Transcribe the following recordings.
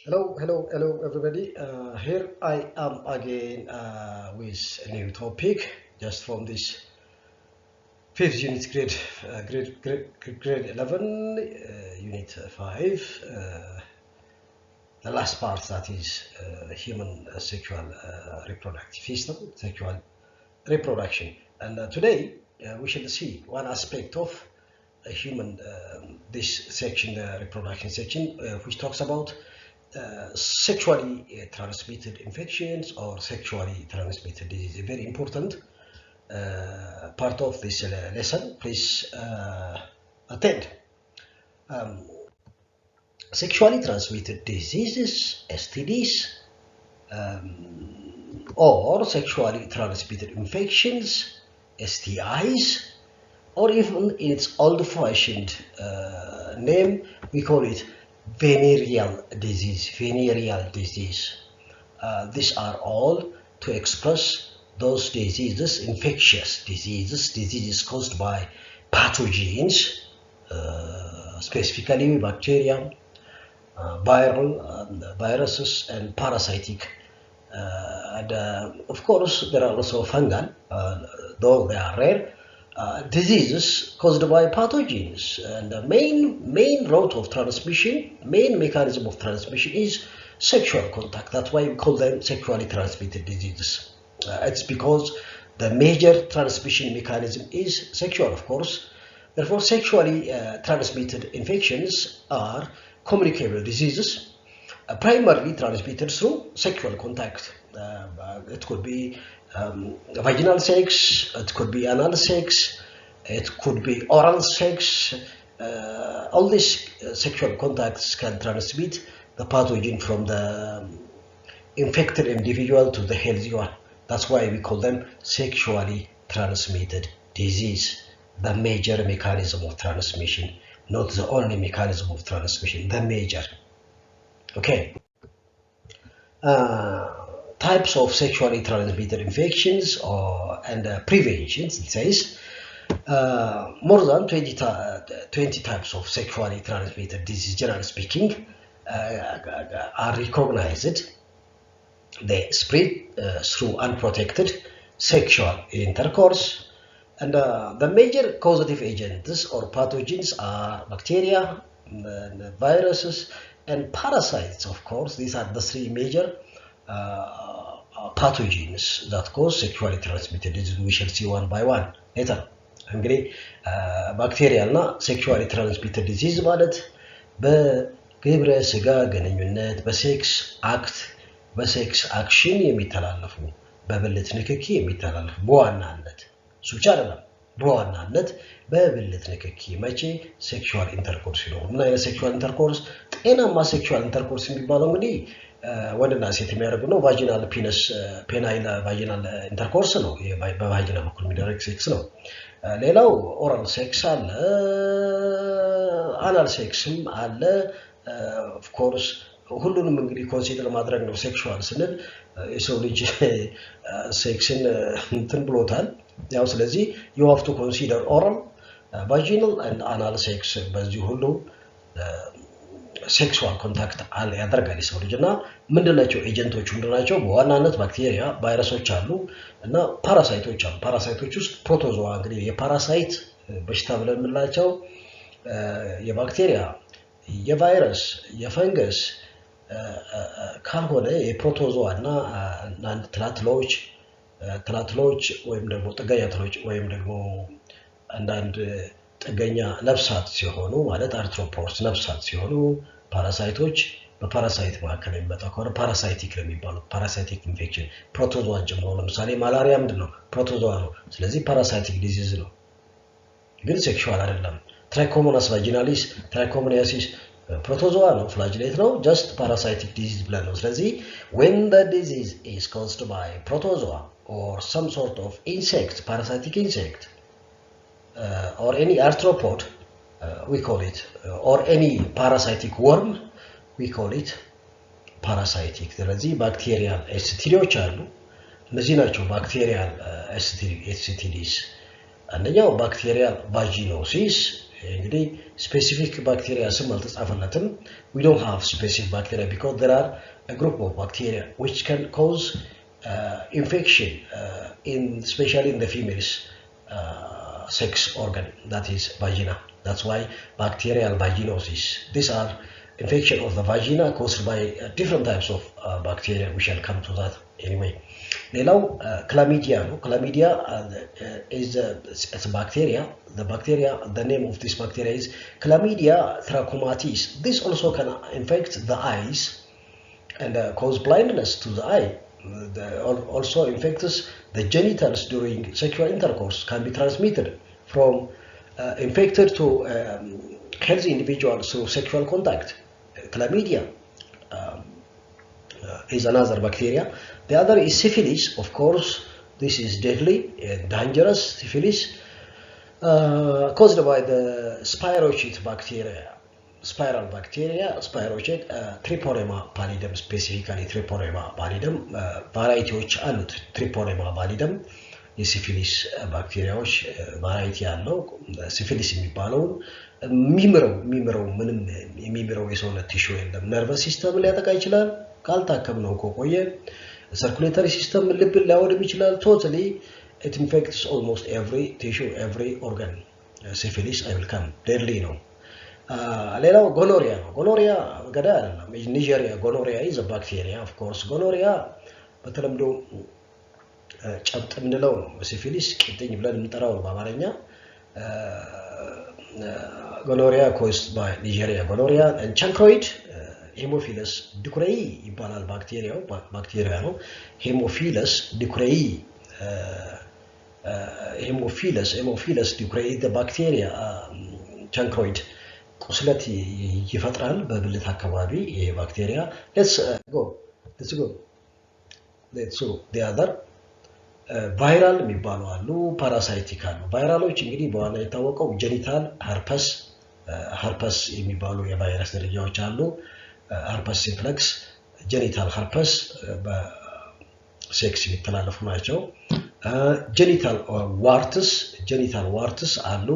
Hello, everybody. Here I am again with a new topic, just from this fifth unit grade 11, unit 5, the last part that is human sexual reproductive system, sexual reproduction. And today we shall see one aspect of human, this section, the reproduction section, which talks about sexually transmitted infections or sexually transmitted disease. A very important part of this lesson. Please attend. Sexually transmitted diseases, STDs, or sexually transmitted infections, STIs, or even in its old-fashioned name, we call it venereal disease. These are all to express those diseases, infectious diseases caused by pathogens, specifically bacteria, viruses, and parasitic. Of course, there are also fungal, though they are rare. Diseases caused by pathogens, and the main route of transmission, main mechanism of transmission is sexual contact. That's why we call them sexually transmitted diseases. It's because the major transmission mechanism is sexual, of course. Therefore, sexually transmitted infections are communicable diseases, primarily transmitted through sexual contact. It could be vaginal sex, it could be anal sex, it could be oral sex. All these sexual contacts can transmit the pathogen from the infected individual to the healthy one. That's why we call them sexually transmitted disease. The major mechanism of transmission, not the only mechanism of transmission, the major. Okay. Types of sexually transmitted infections and preventions, it says. More than 20 types of sexually transmitted disease, generally speaking, are recognized. They spread through unprotected sexual intercourse. And the major causative agents or pathogens are bacteria, and viruses, and parasites, of course. These are the three major pathogens that cause sexually transmitted disease. We shall see one by one later. እንግዲህ ባክቴሪያል እና ሴክሹዋሊ ትራንስሚትድ ዲዚዝ ማለት በግብረ ስጋ ግንኙነት በሴክስ አክሽን የሚተላለፉ በብልት ንክኪ የሚተላለፉ በዋናነት እሱ ብቻ አይደለም በዋናነት በብልት ንክኪ መቼ ሴክሹዋል ኢንተርኮርስ ይኖር ምን አይነት ሴክሹዋል ኢንተርኮርስ ጤናማ ሴክሹዋል ኢንተርኮርስ የሚባለው እንግዲህ ወንድና ሴት የሚያደርጉ ነው ቫጂናል ፔናይል ቫጂናል ኢንተርኮርስ ነው በቫጂና በኩል የሚደረግ ሴክስ ነው ሌላው ኦራል ሴክስ አለ አናል ሴክስም አለ ኦፍ ኮርስ ሁሉንም እንግዲህ ኮንሲደር ማድረግ ነው ሴክሹዋል ስንል የሰው ልጅ ሴክስን እንትን ብሎታል ያው ስለዚህ you have to consider oral vaginal and anal sex በዚህ ሁሉ ሴክሹዋል ኮንታክት አለ ያደርጋል የሰው ልጅና ምንድነው ኤጀንቶቹ ምንድናቸው በዋናነት ባክቴሪያ ቫይረሶች አሉ እና ፓራሳይቶች አሉ ፓራሳይቶች ውስጥ ፕሮቶዞዋ እንግዲህ የፓራሳይት በሽታ ብለን የምንላቸው የባክቴሪያ የቫይረስ የፈንገስ ካልሆነ የፕሮቶዞዋ እና አንድ ትላትሎች ወይም ደግሞ ጥገኛ ትሎች ወይም ደግሞ አንዳንድ ጥገኛ ነፍሳት ሲሆኑ ማለት አርትሮፖድስ ነፍሳት ሲሆኑ ፓራሳይቶች በፓራሳይት መካከል የሚመጣ ከሆነ ፓራሳይቲክ ነው የሚባሉት ፓራሳይቲክ ኢንፌክሽን ፕሮቶዞዋን ጨምሮ ለምሳሌ ማላሪያ ምንድነው ፕሮቶዞዋ ነው ስለዚህ ፓራሳይቲክ ዲዚዝ ነው ግን ሴክሹዋል አይደለም ትራይኮሞናስ ቫጂናሊስ ትራይኮሞኒያሲስ ፕሮቶዞዋ ነው ፍላጅሌት ነው just parasitic disease ብለን ነው ስለዚህ when the disease is caused by protozoa or some sort of insect parasitic insect or any arthropod we call it or any parasitic worm we call it parasitic ስለዚህ ባክቴሪያል ኤስቲዲዎች አሉ እነዚህ ናቸው ባክቴሪያል ኤስቲዲስ አንደኛው ባክቴሪያል ቫጂኖሲስ እንግዲህ specific bacteria ስም አልተጻፈለትም we don't have specific bacteria because there are a group of bacteria which can cause infection especially in the female's sex organ that is vagina that's why bacterial vaginosis these are infection of the vagina caused by different types of bacteria we shall come to that anyway ሌላው chlamydia ነው chlamydia is a bacteria the name of this bacteria is chlamydia trachomatis this also can infect the eyes and cause blindness to the eye also infects the genitals during sexual intercourse can be transmitted from infected to healthy individuals through sexual contact chlamydia is another bacteria the other is syphilis of course this is deadly and dangerous syphilis caused by the spirochete bacteria spirochete Treponema pallidum specifically Treponema pallidum varieties አሉት Treponema pallidum የሲፊሊስ ባክቴሪያዎች ቫራይቲ ያለው ሲፊሊስ የሚባለው የሚምረው ምንም የሚምረው የሰውነት ቲሹ የለም ነርቨስ ሲስተም ሊያጠቃ ይችላል ካልታከምነው ከቆየ circulatory system ልብ ሊያወድም ይችላል totally it infects almost every tissue every organ syphilis I will come deadly ነው ሌላው ጎኖሪያ ነው ጎኖሪያ ገዳ አይደለም ኒጀሪያ ጎኖሪያ is a bacteria of course ጎኖሪያ በተለምዶ ጨብጥ ምንለው ነው ሲፊሊስ ቂጥኝ ብለን እንጠራው በአማርኛ ጎኖሪያ caused by Nigeria gonorrhea and chancroid Haemophilus ducrei ይባላል ባክቴሪያ ነው Haemophilus ducrei Haemophilus ducrei the bacteria chancroid ቁስለት ይፈጥራል በብልት አካባቢ ይሄ ባክቴሪያ let's go the other ቫይራል የሚባሉ አሉ ፓራሳይቲክ አሉ ቫይራሎች እንግዲህ በዋና የታወቀው ጀኒታል herpes የሚባሉ የቫይረስ ደረጃዎች አሉ herpes simplex ጀኒታል herpes በሴክስ የሚተላለፉ ናቸው ጀኒታል ዋርትስ አሉ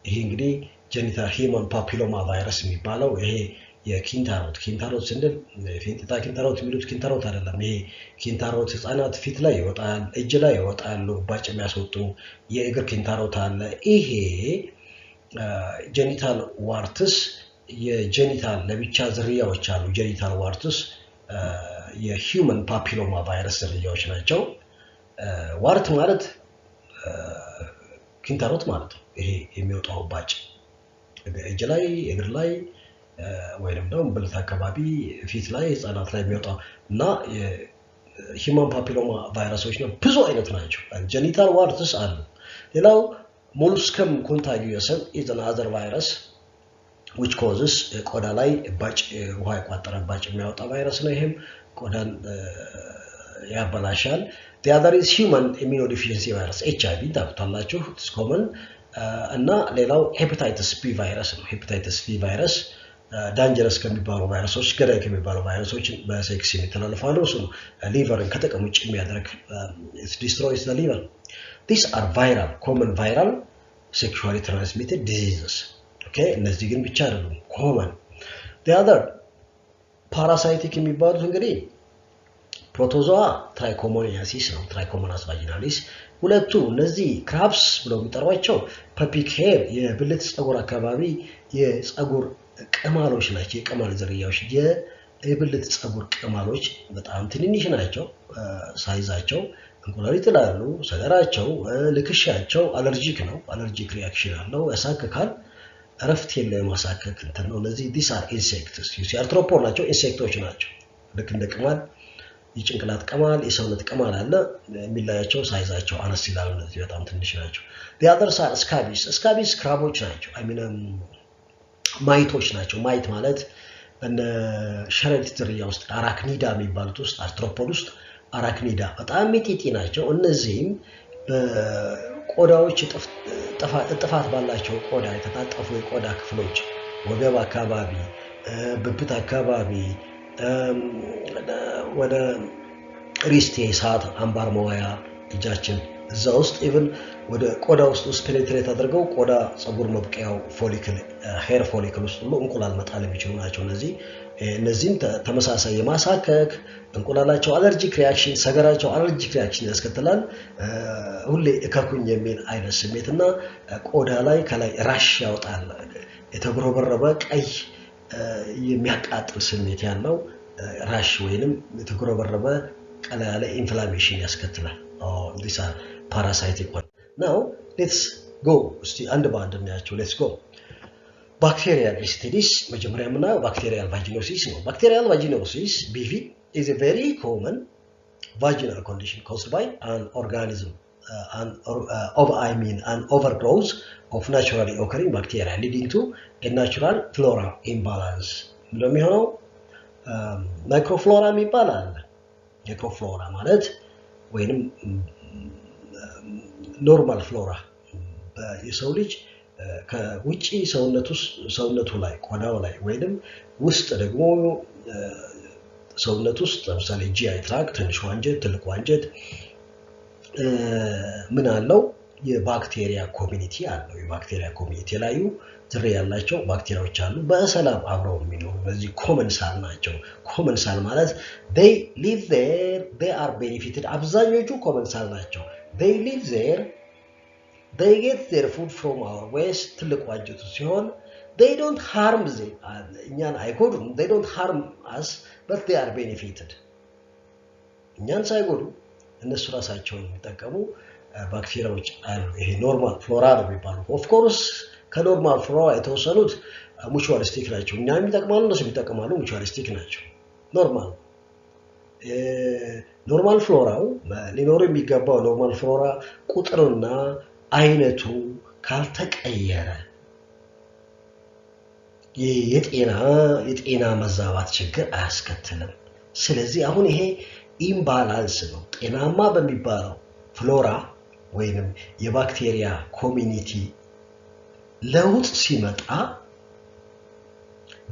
ይሄ እንግዲህ ጀኒታል ሂውማን ፓፒሎማ ቫይረስ የሚባለው ይሄ የኪንታሮት ስንል ፊንጣ ኪንታሮት የሚሉት ኪንታሮት አይደለም ይሄ ኪንታሮት ህፃናት ፊት ላይ ይወጣል እጅ ላይ ይወጣሉ ባጭ የሚያስወጡ የእግር ኪንታሮት አለ ይሄ ጀኒታል ዋርትስ የጀኒታል ለብቻ ዝርያዎች አሉ ጀኒታል ዋርትስ የሂውማን ፓፒሎማ ቫይረስ ዝርያዎች ናቸው ዋርት ማለት ኪንታሮት ማለት ነው ይሄ የሚወጣው ባጭ እጅ ላይ እግር ላይ ወይንም ደግሞ ብልት አካባቢ ፊት ላይ ህፃናት ላይ የሚወጣው እና የሂውማን ፓፒሎማ ቫይረሶች ነው ብዙ አይነት ናቸው ጀኒታል ዋርትስ አሉ ሌላው ሞሉስከም ኮንታጂየስም is another virus which causes ቆዳ ላይ ባጭ ውሃ ያቋጠረ ባጭ የሚያወጣ ቫይረስ ነው ይሄም ቆዳን ያበላሻል the other is human immunodeficiency virus HIV ታውቁታላችሁ it's common እና ሌላው ሄፓታይተስ ቢ ቫይረስ ነው ሄፓታይተስ ቢ ቫይረስ ዳንጀረስ ከሚባሉ ቫይረሶች ገዳይ ከሚባሉ ቫይረሶች በሴክስ የሚተላለፋሉ እሱ ነው ሊቨርን ከጥቅም ውጭ የሚያደርግ it destroys the liver these are common viral sexually transmitted diseases okay እነዚህ ግን ብቻ አይደሉም common the other parasitic የሚባሉት እንግዲህ ፕሮቶዞአ ትራይኮሞኒያሲስ ነው ትራይኮሞናስ ቫጂናሊስ ሁለቱ እነዚህ ክራብስ ብለው የሚጠሯቸው ፐፒክ ሄር የብልት ጸጉር አካባቢ የጸጉር ቅማሎች ናቸው የቅማል ዝርያዎች የብልት ጸጉር ቅማሎች በጣም ትንንሽ ናቸው ሳይዛቸው እንቁላሊት ይላሉ ሰገራቸው ልክሻቸው አለርጂክ ነው አለርጂክ ሪአክሽን አለው ያሳክካል ረፍት የለም ማሳከክ እንትን ነው እነዚህ these are insects አርትሮፖድ ናቸው ኢንሴክቶች ናቸው ልክ እንደ ቅማል የጭንቅላት ቅማል የሰውነት ቅማል አለ የሚላያቸው ሳይዛቸው አነስ ይላል እነዚህ በጣም ትንሽ ናቸው the others are scabies ክራቦች ናቸው I mean ማይቶች ናቸው ማይት ማለት እነ ሸረሪት ዝርያ ውስጥ አራክኒዳ የሚባሉት ውስጥ አርትሮፖድ ውስጥ አራክኒዳ በጣም ሚጢጢ ናቸው እነዚህም በቆዳዎች ጥፋት ባላቸው ቆዳ የተጣጠፉ የቆዳ ክፍሎች ወገብ አካባቢ ብብት አካባቢ ወደ ሪስቴ ሳት አምባር መዋያ እጃችን እዛ ውስጥ ኢቭን ወደ ቆዳ ውስጥ ፔኔትሬት አድርገው ቆዳ ጸጉር መብቀያው ፎሊክል ሄር ፎሊክል ውስጥ ሁሉ እንቁላል መጣል የሚችሉ ናቸው። እነዚህም ተመሳሳይ የማሳከክ እንቁላላቸው አለርጂክ ሪአክሽን ሰገራቸው አለርጂክ ሪአክሽን ያስከትላል። ሁሌ እከኩኝ የሚል አይነት ስሜትና ቆዳ ላይ ከላይ ራሽ ያወጣል። የተጎረበረበ ቀይ የሚያቃጥል ስሜት ያለው ራሽ ወይንም የተጎረበረበ ቀላ ያለ ኢንፍላሜሽን ያስከትላል። these are parasitic one. Now let's go እስቲ አንድ በአንድ እናያቸው. let's go. Bacterial studies መጀመሪያ የምናየው bacterial vaginosis ነው. Bacterial vaginosis BV is a very common vaginal condition caused by an organism an overgrowth of naturally occurring bacteria leading to a natural flora imbalance. እንደሚሆነው ማይክሮፍሎራ የሚባል ማይክሮፍሎራ ማለት ወይንም ኖርማል ፍሎራ የሰው ልጅ ከውጪ ሰውነቱ ላይ ቆዳው ላይ ወይንም ውስጥ ደግሞ ሰውነቱ ውስጥ ለምሳሌ ጂአይ ትራክት ትንሹ አንጀት ትልቁ አንጀት ምን አለው የባክቴሪያ ኮሚኒቲ አለው። የባክቴሪያ ኮሚኒቲ ላይ ዝርያ ያላቸው ባክቴሪያዎች አሉ በሰላም አብረው የሚኖሩ በዚህ ኮመን ሳል ናቸው። ኮመን ሳል ማለት they live there, they are benefited አብዛኞቹ ኮመን ሳል ናቸው። they live there, they get their food from our waste ትልቁ አንጀቱ ሲሆን they don't harm them እኛን አይጎዱም። they don't harm us but they are benefited እኛን ሳይጎዱ እነሱ ራሳቸውን የሚጠቀሙ ባክቴሪያዎች አሉ። ይሄ ኖርማል ፍሎራ ነው የሚባለው። ኦፍ ኮርስ ከኖርማል ፍሎራ የተወሰኑት ሙቹዋሊስቲክ ናቸው። እኛም ይጠቅማሉ እነሱ ይጠቅማሉ። ሙቹዋሊስቲክ ናቸው። ኖርማል ፍሎራው ሊኖር የሚገባው ኖርማል ፍሎራ ቁጥርና አይነቱ ካልተቀየረ የጤና መዛባት ችግር አያስከትልም። ስለዚህ አሁን ይሄ ኢምባላንስ ነው። ጤናማ በሚባለው ፍሎራ ወይንም የባክቴሪያ ኮሚኒቲ ለውጥ ሲመጣ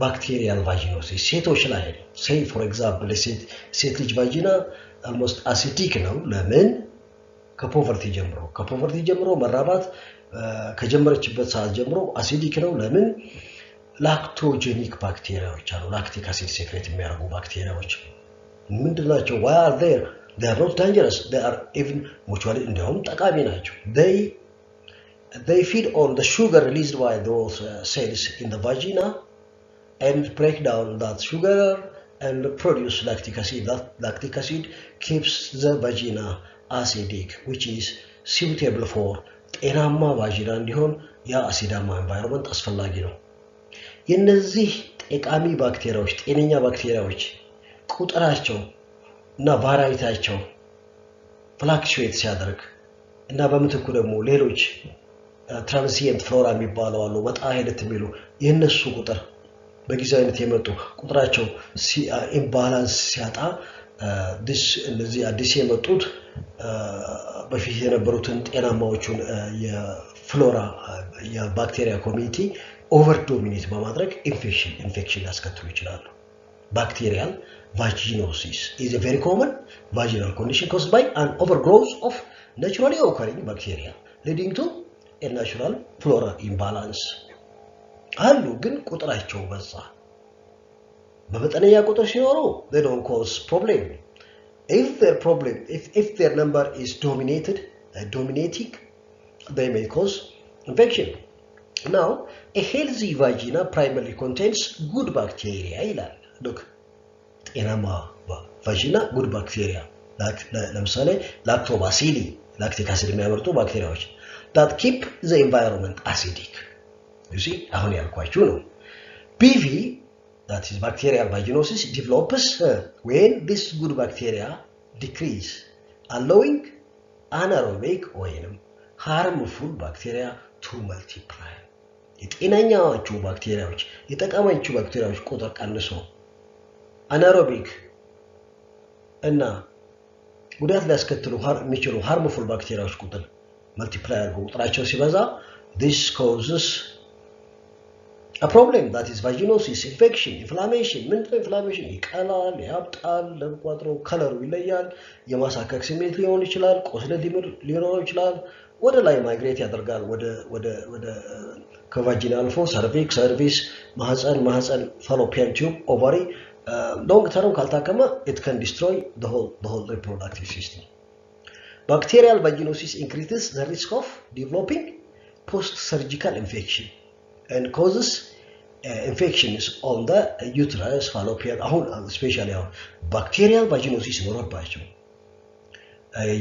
ባክቴሪያል ቫጂኖሲስ ሴቶች ላይ ነው። ሴይ ፎር ኤግዛምፕል ሴት ልጅ ቫጂና አልሞስት አሲዲክ ነው። ለምን? ከፖቨርቲ ጀምሮ መራባት ከጀመረችበት ሰዓት ጀምሮ አሲዲክ ነው። ለምን? ላክቶጀኒክ ባክቴሪያዎች አሉ። ላክቲክ አሲድ ሴክሬት የሚያደርጉ ባክቴሪያዎች ምንድናቸው? why are they are not dangerous, they are even mutually እንዲያውም ጠቃሚ ናቸው። they feed on the sugar released by those cells in the vagina and break down that sugar and produce lactic acid. That lactic acid keeps the vagina acidic, which is suitable for ጤናማ ቫጂና እንዲሆን ያ አሲዳማ ኤንቫይሮንመንት አስፈላጊ ነው። የነዚህ ጠቃሚ ባክቴሪያዎች ጤነኛ ባክቴሪያዎች ቁጥራቸው እና ቫራይቲያቸው ፍላክቹዌት ሲያደርግ እና በምትኩ ደግሞ ሌሎች ትራንሲየንት ፍሎራ የሚባለው አሉ ወጣ ሄደት የሚሉ የነሱ ቁጥር በጊዜያዊነት የመጡ ቁጥራቸው ኢምባላንስ ሲያጣ እነዚህ አዲስ የመጡት በፊት የነበሩትን ጤናማዎቹን የፍሎራ የባክቴሪያ ኮሚኒቲ ኦቨር ዶሚኔት በማድረግ ኢንፌክሽን ሊያስከትሉ ይችላሉ። Bacterial vaginosis is a very common vaginal condition caused by an overgrowth of naturally occurring bacteria leading to a natural flora imbalance. አሉ ግን ቁጥራቸው በዛ። በመጠነኛ ቁጥር ሲኖሩ they don't cause problem. If their number is dominating, they may cause infection. Now, a healthy vagina primarily contains good bacteria ይላል። look ጤናማ ቫጂና ጉድ ባክቴሪያ ለምሳሌ ላክቶባሲሊ ላክቲክ አሲድ የሚያመርቱ ባክቴሪያዎች that keep the environment acidic. you see አሁን ያልኳችሁ ነው። BV that is bacterial vaginosis develops when this good bacteria decrease, allowing anaerobic ወይንም harmful bacteria to multiply. የጤናኛዎቹ ባክቴሪያዎች የጠቃሚዎቹ ባክቴሪያዎች ቁጥር ቀንሶ አናሮቢክ እና ጉዳት ሊያስከትሉ የሚችሉ ሃርምፉል ባክቴሪያዎች ቁጥር መልቲፕላይ አድርገው ቁጥራቸው ሲበዛ this causes A problem that is vaginosis, infection, inflammation. ምንድነው inflammation? ይቀላል፣ ያብጣል፣ ለቋጥሮ ከለሩ ይለያል፣ የማሳከክ ስሜት ሊሆን ይችላል፣ ቁስለት ሊኖረው ይችላል፣ ወደ ላይ ማይግሬት ያደርጋል ወደ ከቫጂና አልፎ ሰርቪስ ማህፀን fallopian tube ovary long term ካልታከመ it can destroy the whole reproductive system. Bacterial vaginosis increases the risk of developing post-surgical infection and causes infections on the uterus, fallopian, especially bacterial vaginosis ኖሮባቸው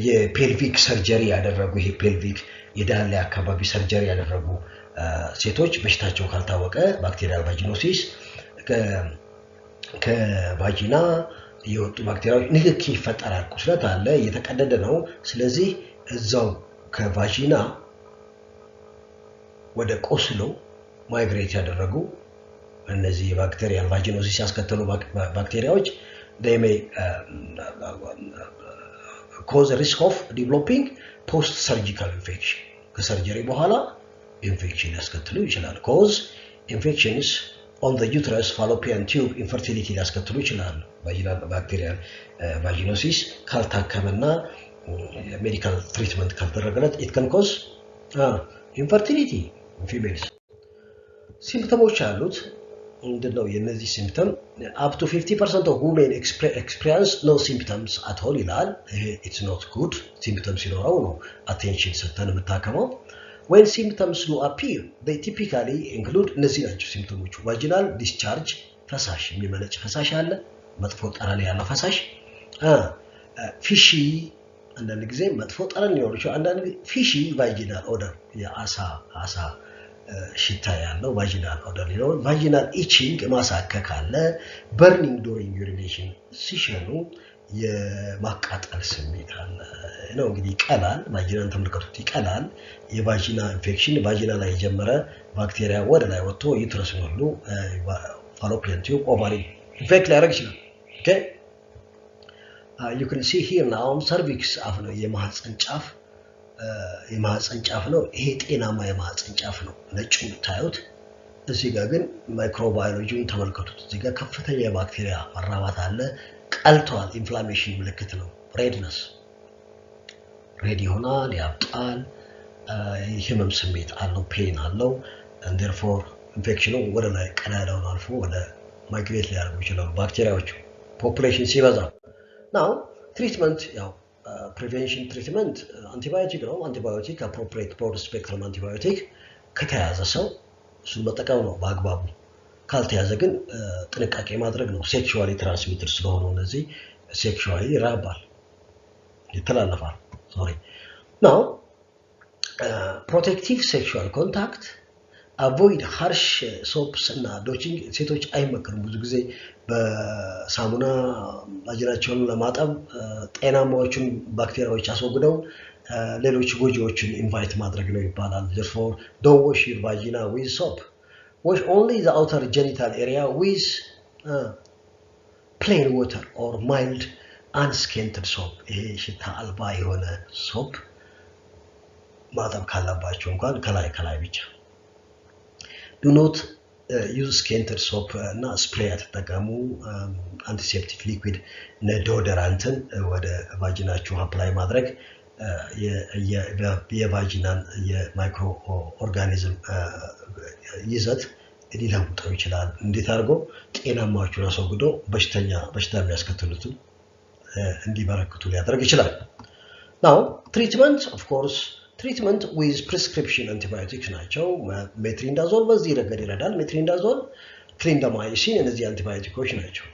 የፔልቪክ ሰርጀሪ ያደረጉ ይሄ ፔልቪክ የዳሌ አካባቢ ሰርጀሪ ያደረጉ ሴቶች በሽታቸው ካልታወቀ ባክቴሪያል ቫጂኖሲስ ከቫጂና የወጡ ባክቴሪያዎች ንክኪ ይፈጠራል። ቁስለት አለ፣ እየተቀደደ ነው። ስለዚህ እዛው ከቫጂና ወደ ቁስሉ ማይግሬት ያደረጉ እነዚህ ባክቴሪያል ቫጂኖሲስ ያስከተሉ ባክቴሪያዎች they may cause a risk of developing post-surgical infection. ከሰርጀሪ በኋላ ኢንፌክሽን ያስከትሉ ይችላል። cause infections on the uterus, fallopian tube, infertility ሊያስከትሉ ይችላል። ባክቴሪያል ቫጂኖሲስ ካልታከመና ሜዲካል ትሪትመንት ካልተደረገለት it can cause infertility in females. ሲምፕተሞች አሉት። ምንድነው የነዚህ ሲምፕተም? up to 50% of women experience no symptoms at all ይላል። it's not good. ሲምፕተም ሲኖረው ነው attention ሰጥተን የምታከመው። when symptoms do appear they typically include እነዚህ ናቸው ሲምፕተሞቹ: vaginal discharge ፈሳሽ የሚመነጭ ፈሳሽ አለ፣ መጥፎ ጠረን ያለው ፈሳሽ፣ fishy አንዳንድ ጊዜ መጥፎ ጠረን ሊኖር ይችላል፣ አንዳንድ ጊዜ fishy vaginal odor የአሳ ሽታ ያለው vaginal odor ሊኖር፣ vaginal itching ማሳከክ አለ፣ burning during urination ሲሸኑ የማቃጠል ስሜት አለ ነው። እንግዲህ ይቀላል፣ ቫጂናን ተመልከቱት፣ ይቀላል። የቫጂና ኢንፌክሽን ቫጂና ላይ የጀመረ ባክቴሪያ ወደ ላይ ወጥቶ ዩትረስ ሁሉ fallopian tube ovary ኢንፌክት ሊያደርግ ይችላል። okay you can see here now cervix አፍ ነው፣ የማህፀን ጫፍ ነው። ይሄ ጤናማ የማህፀን ጫፍ ነው፣ ነጭ የምታዩት። እዚህ ጋር ግን ማይክሮባዮሎጂውን ተመልከቱት። እዚህ ጋር ከፍተኛ የባክቴሪያ መራባት አለ፣ ቀልቷል። ኢንፍላሜሽን ምልክት ነው። ሬድነስ ሬድ ይሆናል፣ ያብጣል፣ ህመም ስሜት አለው፣ ፔን አለው። and therefore ኢንፌክሽኑ ወደ ላይ ቀዳዳውን አልፎ ወደ ማይግሬት ሊያደርጉ ይችላሉ ባክቴሪያዎቹ ፖፑሌሽን ሲበዛ። ናው ትሪትመንት ያው ፕሪቬንሽን ትሪትመንት አንቲባዮቲክ ነው። አንቲባዮቲክ አፕሮፕሪየት ብሮድ ስፔክትረም አንቲባዮቲክ ከተያዘ ሰው እሱን መጠቀም ነው በአግባቡ። ካልተያዘ ግን ጥንቃቄ ማድረግ ነው። ሴክሹዋሊ ትራንስሚትድ ስለሆኑ እነዚህ ሴክሹዋሊ ይራባል፣ ይተላለፋል። ናው ፕሮቴክቲቭ ሴክሹዋል ኮንታክት አቮይድ ሃርሽ ሶፕስ እና ዶቺንግ ሴቶች አይመከሩም። ብዙ ጊዜ በሳሙና ቫጂናቸውን ለማጠብ ጤናማዎቹን ባክቴሪያዎች አስወግደው ሌሎች ጎጂዎችን ኢንቫይት ማድረግ ነው ይባላል። therefore don't wash your vagina with soap. Wash only the outer genital area with plain water or mild unscented soap. ይሄ ሽታ አልባ የሆነ ሶፕ ማጠብ ካለባቸው እንኳን ከላይ ብቻ። do not use scented soap እና ስፕሬይ አትጠቀሙ። አንቲሴፕቲክ ሊኩዊድ ዶደራንትን ወደ ቫጂናችሁ አፕላይ ማድረግ የቫጂናን የማይክሮ ኦርጋኒዝም ይዘት ሊለውጠው ይችላል። እንዴት አድርጎ? ጤናማዎቹን አስወግዶ በሽታ የሚያስከትሉትን እንዲበረክቱ ሊያደርግ ይችላል። now treatment of course treatment with prescription antibiotics ናቸው። ሜትሪንዳዞል በዚህ ረገድ ይረዳል። ሜትሪንዳዞል፣ ክሊንዳማይሲን እነዚህ አንቲባዮቲኮች ናቸው።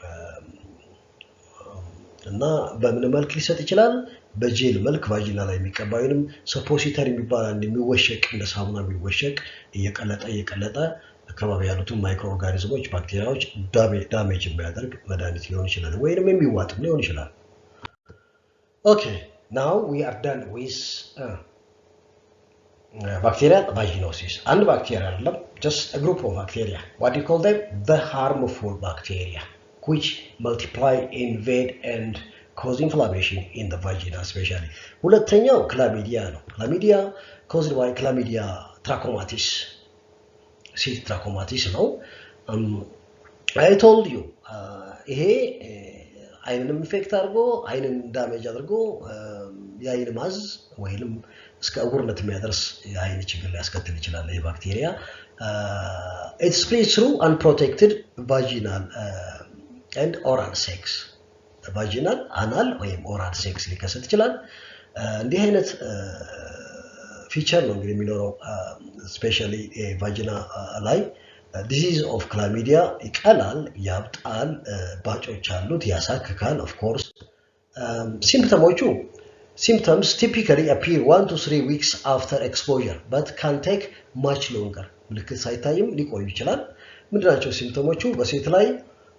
እና በምን መልክ ሊሰጥ ይችላል? በጄል መልክ ቫጂና ላይ የሚቀባ ወይንም ሰፖሲተሪ የሚባል የሚወሸቅ እንደ ሳሙና የሚወሸቅ እየቀለጠ አካባቢ ያሉትን ማይክሮ ኦርጋኒዝሞች ባክቴሪያዎች ዳሜጅ የሚያደርግ መድኃኒት ሊሆን ይችላል፣ ወይንም የሚዋጥም ሊሆን ይችላል። okay now we are done with bacterial vaginosis. And bacteria አይደለም, just a group of bacteria. What do you call them? The harmful bacteria which multiply, invade and cause inflammation in the vagina especially. ሁለተኛው ክላሚዲያ ነው። ክላሚዲያ caused by Chlamydia trachomatis ሲት ትራኮማቲስ ነው። I told you ይሄ አይንን ኢንፌክት አድርጎ አይንን ዳሜጅ አድርጎ የአይን ማዝ ወይንም እስከ እውርነት የሚያደርስ የአይን ችግር ሊያስከትል ይችላል ይሄ ባክቴሪያ። It spreads through unprotected vaginal and oral sex. vaginal anal ወይም oral sex ሊከሰት ይችላል። እንዲህ አይነት ፊቸር ነው እንግዲህ የሚኖረው ስፔሻሊ ቫጂና ላይ disease of chlamydia ይቀላል ያብጣል ባጮች አሉት ያሳክካል of course symptoms typically appear 1 to 3 weeks after exposure but can take much longer ምልክት ሳይታይም ሊቆይ ይችላል ምንድናቸው ሲምፕተሞቹ በሴት ላይ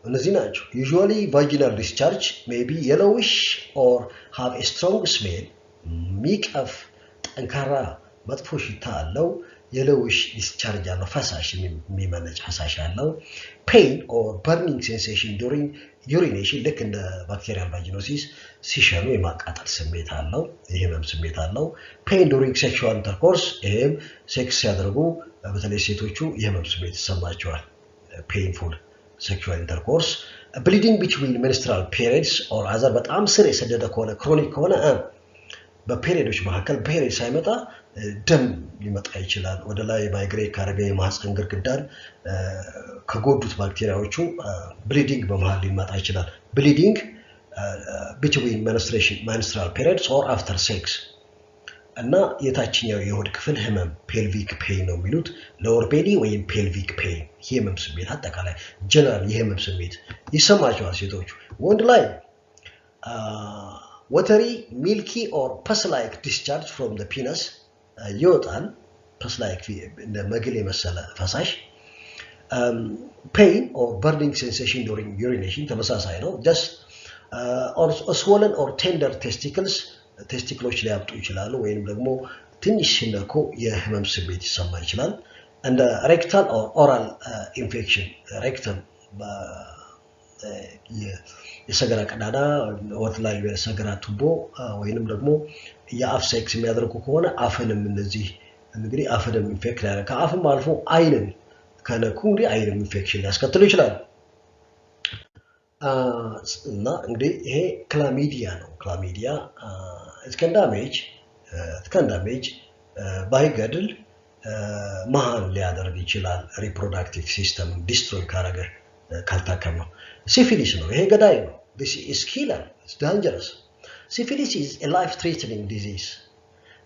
እነዚህ ናቸው usually vaginal discharge may be yellowish or have a strong smell ሚቀፍ ጠንካራ መጥፎ ሽታ አለው yellowish discharge አለው ፈሳሽ የሚመነጭ ፈሳሽ አለው pain or burning sensation during urination ልክ እንደ bacterial vaginosis ሲሸኑ የማቃጠል ስሜት አለው የህመም ስሜት አለው pain during sexual intercourse ይሄም ሴክስ ሲያደርጉ በተለይ ሴቶቹ የህመም ስሜት ይሰማቸዋል painful sexual intercourse bleeding between menstrual periods or other በጣም ስር የሰደደ ከሆነ chronic ከሆነ በፔሪዮዶች መካከል ፔሪዮድ ሳይመጣ ደም ሊመጣ ይችላል ወደ ላይ ማይግሬት ካረገ የማህፀን ግድግዳን ከጎዱት ባክቴሪያዎቹ ብሊዲንግ በመሃል ሊመጣ ይችላል ብሊዲንግ between menstrual periods or after sex እና የታችኛው የሆድ ክፍል ህመም pelvic pain ነው የሚሉት lower belly ወይም pelvic pain የህመም ስሜት አጠቃላይ ጀነራል የህመም ስሜት ይሰማቸዋል ሴቶቹ ወንድ ላይ watery milky or pus-like discharge from the penis ይወጣል pus-like እንደ መግል የመሰለ ፈሳሽ pain or burning sensation during urination ተመሳሳይ ነው just or swollen or tender testicles ሊያብጡ ይችላሉ ወይንም ደግሞ ትንሽ ሲነኩ የህመም ስሜት ይሰማ ይችላል and rectal or oral infection rectum የሰገራ ቀዳዳ ወት ላይ የሰገራ ቱቦ ወይንም ደግሞ የአፍ ሴክስ የሚያደርጉ ከሆነ አፍንም እነዚህ እንግዲህ አፍንም ኢንፌክት ያደርጋ አፍም አልፎ አይንን ከነኩ እንግዲህ አይንም ኢንፌክሽን ሊያስከትሉ ይችላል እና እንግዲህ ይሄ ክላሚዲያ ነው ክላሚዲያ it can damage ባይገድል መሃን ሊያደርግ ይችላል ሪፕሮዳክቲቭ ሲስተም ዲስትሮይ ካረገ ካልታከመው syphilis ነው ይሄ ገዳይ ነው this is killer it's dangerous syphilis is a life threatening disease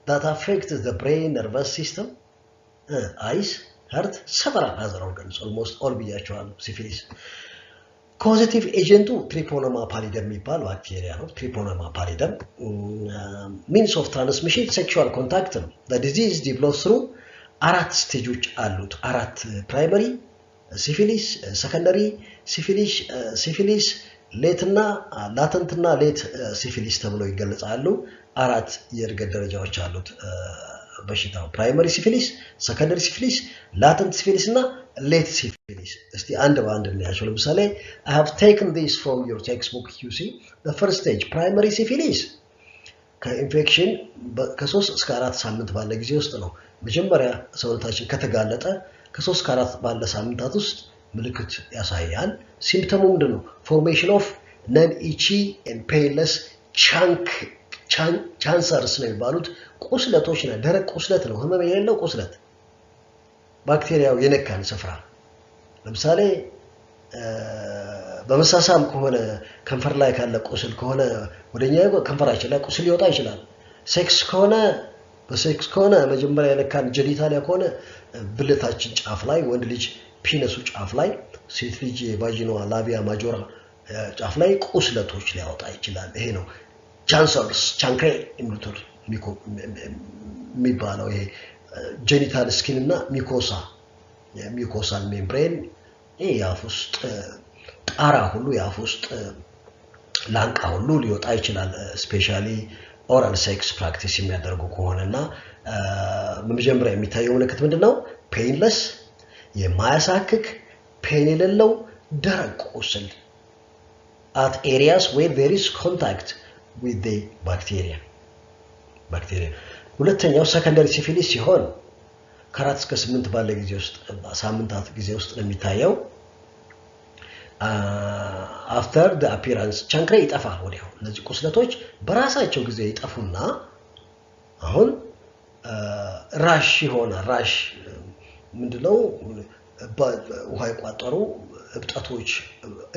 that affects the brain nervous system eyes heart several other organs almost all ብያቸዋለሁ syphilis causative agent Treponema pallidum የሚባል ባክቴሪያ ነው Treponema pallidum means of transmission sexual contact ነው the disease develops through አራት ስቴጆች አሉት አራት primary syphilis secondary syphilis late እና latent እና late syphilis ተብለው ይገለጻሉ አራት የእድገት ደረጃዎች አሉት በሽታው primary syphilis secondary syphilis latent syphilis እና late syphilis እስቲ አንድ በአንድ እናያቸው ለምሳሌ I have taken this from your textbook you see the first stage primary syphilis ከኢንፌክሽን ከ3 እስከ 4 ሳምንት ባለ ጊዜ ውስጥ ነው መጀመሪያ ሰውነታችን ከተጋለጠ ከ3 እስከ 4 ባለ ሳምንታት ውስጥ ምልክት ያሳያል ሲምፕተሙ ምንድነው formation of non itchy and painless chancers ነው የሚባሉት ቁስለቶች ነው ደረቅ ቁስለት ነው ህመም የሌለው ቁስለት ባክቴሪያው የነካን ስፍራ ለምሳሌ በመሳሳም ከሆነ ከንፈር ላይ ካለ ቁስል ከሆነ ወደኛ ከንፈራችን ላይ ቁስል ሊወጣ ይችላል ሴክስ ከሆነ መጀመሪያ የነካን ጀኒታሊያ ከሆነ ብልታችን ጫፍ ላይ ወንድ ልጅ ፒነሱ ጫፍ ላይ ሴት ልጅ ቫጂናዋ ላቢያ ማጆራ ጫፍ ላይ ቁስለቶች ሊያወጣ ይችላል ይሄ ነው ቻንሰርስ ቻንክሬ ኢሚቶር የሚባለው ይሄ ጀኒታል ስኪን እና ሚኮሳል ሜምብሬን ያፍ ውስጥ ጣራ ሁሉ ያፍ ውስጥ ላንቃ ሁሉ ሊወጣ ይችላል ስፔሻሊ ኦራል ሴክስ ፕራክቲስ የሚያደርጉ ከሆነና በመጀመሪያ የሚታየው ምልክት ምንድነው ፔንለስ የማያሳክክ ፔን የሌለው ደረቅ ቁስል at areas where there is contact with the bacteria ሁለተኛው secondary syphilis ሲሆን ከ4 እስከ 8 ባለ ጊዜ ውስጥ ሳምንታት ጊዜ ውስጥ ነው የሚታየው after the appearance ቻንክሬ ይጠፋል ወዲያው እነዚህ ቁስለቶች በራሳቸው ጊዜ ይጠፉና አሁን ራሽ ይሆናል ራሽ ምንድነው ውሃ ይቋጠሩ እብጠቶች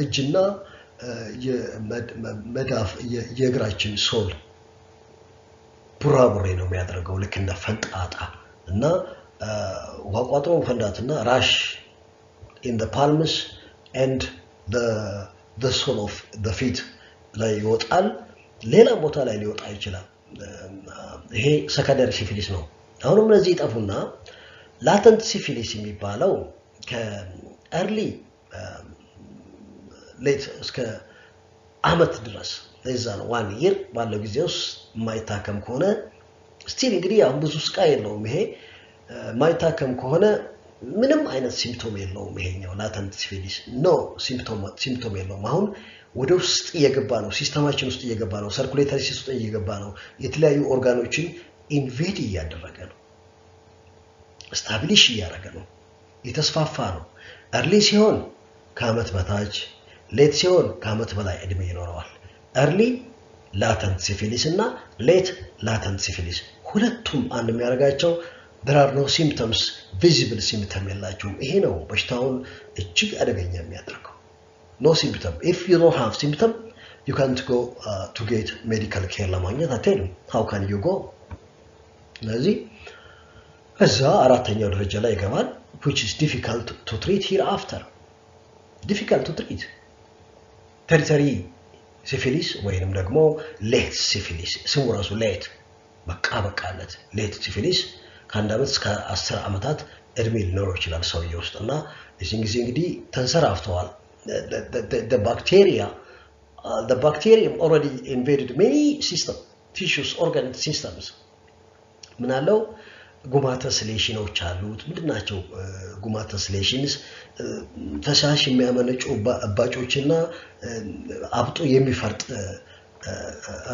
እጅና የመዳፍ የእግራችን ሶል ቡራቡሬ ነው የሚያደርገው ልክ እንደ ፈንጣጣ እና ውሃ ቋጥሮ ፈንዳትና ራሽ in the palms and the sole of the feet ላይ ይወጣል ሌላ ቦታ ላይ ሊወጣ ይችላል ይሄ ሰከንደሪ ሲፊሊስ ነው አሁንም እነዚህ ይጠፉና ላተንት ሲፊሊስ የሚባለው ከearly late እስከ አመት ድረስ ለዛ ነው 1 year ባለው ጊዜ ውስጥ ማይታከም ከሆነ ስቲል እንግዲህ አሁን ብዙ ስቃይ የለውም ይሄ ማይታከም ከሆነ ምንም አይነት ሲምፕቶም የለውም ይሄኛው ላተንት ሲፊሊስ ኖ ሲምፕቶም የለውም አሁን ወደ ውስጥ እየገባ ነው ሲስተማችን ውስጥ እየገባ ነው ሰርኩሌተሪ ሲስተም ውስጥ እየገባ ነው የተለያዩ ኦርጋኖችን ኢንቬድ እያደረገ ነው ስታብሊሽ እያደረገ ነው የተስፋፋ ነው early ሲሆን ከአመት በታች late ሲሆን ከአመት በላይ እድሜ ይኖረዋል early latent syphilis እና late latent syphilis ሁለቱም አንድ የሚያደርጋቸው there are no symptoms visible symptom የላቸውም ይሄ ነው በሽታውን እጅግ አደገኛ የሚያደርገው no symptom if you don't have symptom you can't go to get medical care ለማግኘት አትሄድም how can you go ስለዚህ እዛ አራተኛው ደረጃ ላይ ይገባል which is difficult to treat hereafter difficult to treat tertiary syphilis ወይንም ደግሞ late syphilis ስሙ ራሱ late በቃለት late syphilis ከአንድ አመት እስከ 10 አመታት እድሜ ሊኖረው ይችላል ሰውየው ውስጥና እዚህ ጊዜ እንግዲህ ተንሰራፍተዋል the bacterium already invaded many systems tissues organ systems ምናለው ጉማተስ ሌሽኖች አሉት ምንድናቸው ጉማተስ ሌሽንስ ፈሳሽ የሚያመነጩ አባጮችና አብጦ የሚፈርጥ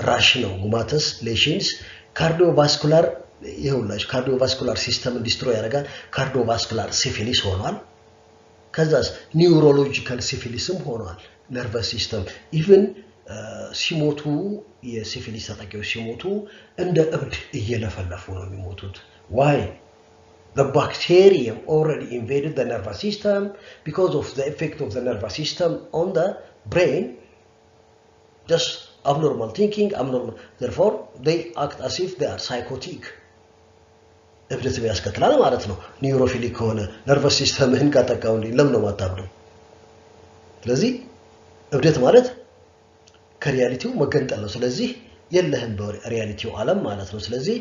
ራሽ ነው ጉማተስ ሌሽንስ ካርዲዮቫስኩላር ይሁንላችሁ ካርዲዮቫስኩላር ሲስተም ዲስትሮይ ያደርጋል ካርዲዮቫስኩላር ሲፊሊስ ሆኗል ከዛስ ኒውሮሎጂካል ሲፊሊስም ሆኗል ነርቨስ ሲስተም ኢቭን ሲሞቱ የሲፊሊስ ተጠቂዎች ሲሞቱ እንደ እብድ እየለፈለፉ ነው የሚሞቱት why the bacterium already invaded the nervous system because of the effect of the nervous system on the brain just abnormal thinking abnormal therefore they act as if they are psychotic እብደት ያስከትላል ማለት ነው ኒውሮፊሊክ ሆነ ነርቨስ ሲስተምህን ካጠቃው ለምን ነው ማታብደው ስለዚህ እብደት ማለት ከሪያሊቲው መገንጠል ነው ስለዚህ የለህም በሪያሊቲው ዓለም ማለት ነው ስለዚህ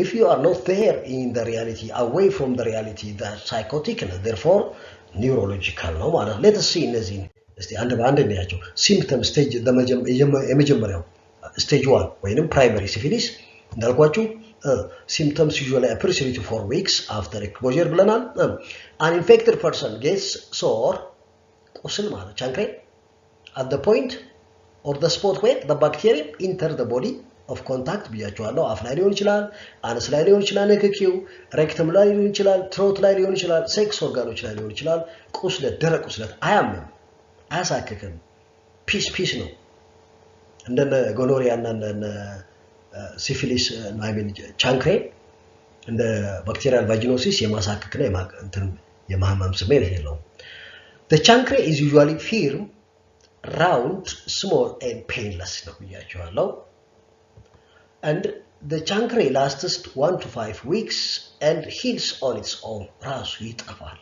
if you are not there in the reality away from the reality that psychotic and therefore neurological ነው ማለት let us see እነዚህ እስቲ አንድ በአንድ እንያቸው symptom stage የመጀመሪያው stage 1 ወይንም primary syphilis እንዳልኳችሁ symptoms usually appear 3 to 4 weeks after exposure ብለናል an infected person gets sore ቁስል ማለት ቻንክሬ at the point or the spot where the bacterium enter the body of contact ብያችኋለሁ አፍ ላይ ሊሆን ይችላል አንስ ላይ ሊሆን ይችላል ነክኪው ሬክተም ላይ ሊሆን ይችላል ትሮት ላይ ሊሆን ይችላል ሴክስ ኦርጋኖች ላይ ሊሆን ይችላል ቁስለት ደረቅ ቁስለት አያምም አያሳክክም ፒስ ነው እንደነ ጎኖሪያ እና እንደነ ሲፊሊስ ማይሚን ቻንክሬ እንደ ባክቴሪያል ቫጂኖሲስ የማሳክክና የማህመም ስሜት የለውም the chancre is usually firm round small and painless ነው ብያችኋለሁ and the chancre lasts 1 to 5 weeks and heals on its own ራሱ ይጠፋል